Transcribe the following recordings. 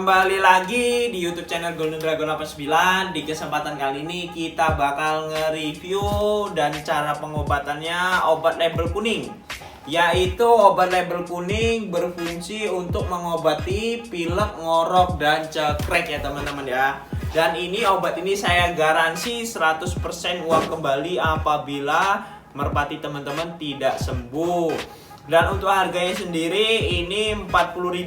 Kembali lagi di YouTube channel Golden Dragon 89. Di kesempatan kali ini kita bakal nge-review dan cara pengobatannya obat label kuning. Yaitu obat label kuning berfungsi untuk mengobati pilek, ngorok, dan cekrek ya teman-teman ya. Dan ini obat ini saya garansi 100% uang kembali apabila merpati teman-teman tidak sembuh. Dan untuk harganya sendiri ini 40.000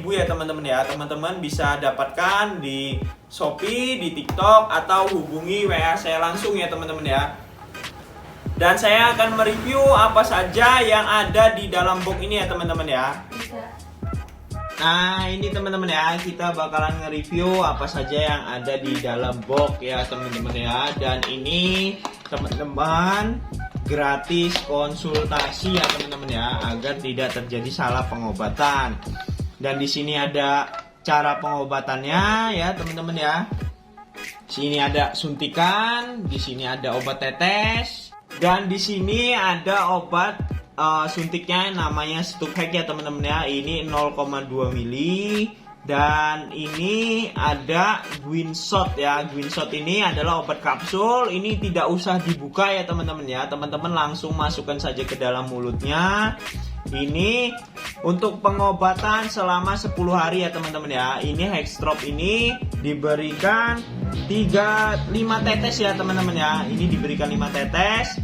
ya teman-teman ya. Teman-teman bisa dapatkan di Shopee, di TikTok, atau hubungi WA saya langsung ya teman-teman ya. Dan saya akan mereview apa saja yang ada di dalam box ini ya teman-teman ya. Nah ini teman-teman ya, kita bakalan nge-review apa saja yang ada di dalam box ya teman-teman ya. Dan ini teman-teman gratis konsultasi ya teman-teman ya, agar tidak terjadi salah pengobatan. Dan di sini ada cara pengobatannya ya teman-teman ya. Sini ada suntikan, di sini ada obat tetes, dan di sini ada obat suntiknya namanya Stuphack ya teman-teman ya. Ini 0,2 mili. Dan ini ada Gwinshot ya. Gwinshot ini adalah obat kapsul. Ini tidak usah dibuka ya teman-teman ya. Teman-teman langsung masukkan saja ke dalam mulutnya. Ini untuk pengobatan selama 10 hari ya teman-teman ya. Ini Hextrop ini diberikan 5 tetes ya teman-teman ya. Ini diberikan 5 tetes.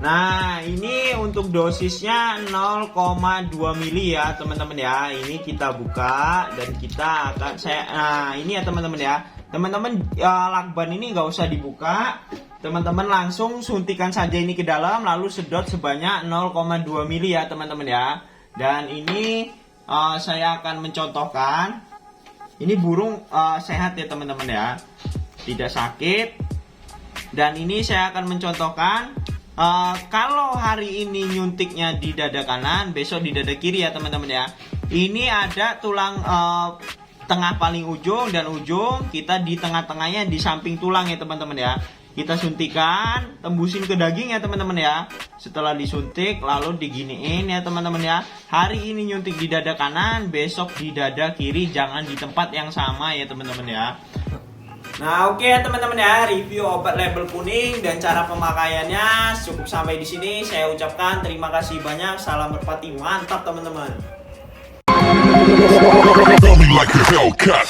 Nah ini untuk dosisnya 0,2 mili ya teman-teman ya. Ini kita buka dan kita akan nah ini ya teman-teman ya. Teman-teman lakban ini nggak usah dibuka. Teman-teman langsung suntikan saja ini ke dalam, lalu sedot sebanyak 0,2 mili ya teman-teman ya. Dan ini saya akan mencontohkan. Ini burung sehat ya teman-teman ya, tidak sakit. Dan ini saya akan mencontohkan. Kalau hari ini nyuntiknya di dada kanan, besok di dada kiri ya teman-teman ya. Ini ada tulang tengah paling ujung dan ujung, kita di tengah-tengahnya di samping tulang ya teman-teman ya. Kita suntikan, tembusin ke daging ya teman-teman ya. Setelah disuntik lalu diginiin ya teman-teman ya. Hari ini nyuntik di dada kanan, besok di dada kiri, jangan di tempat yang sama ya teman-teman ya. Nah oke teman-teman ya, review obat label kuning dan cara pemakaiannya cukup sampai di sini. Saya ucapkan terima kasih banyak. Salam merpati, mantap teman-teman. Like a Hellcat.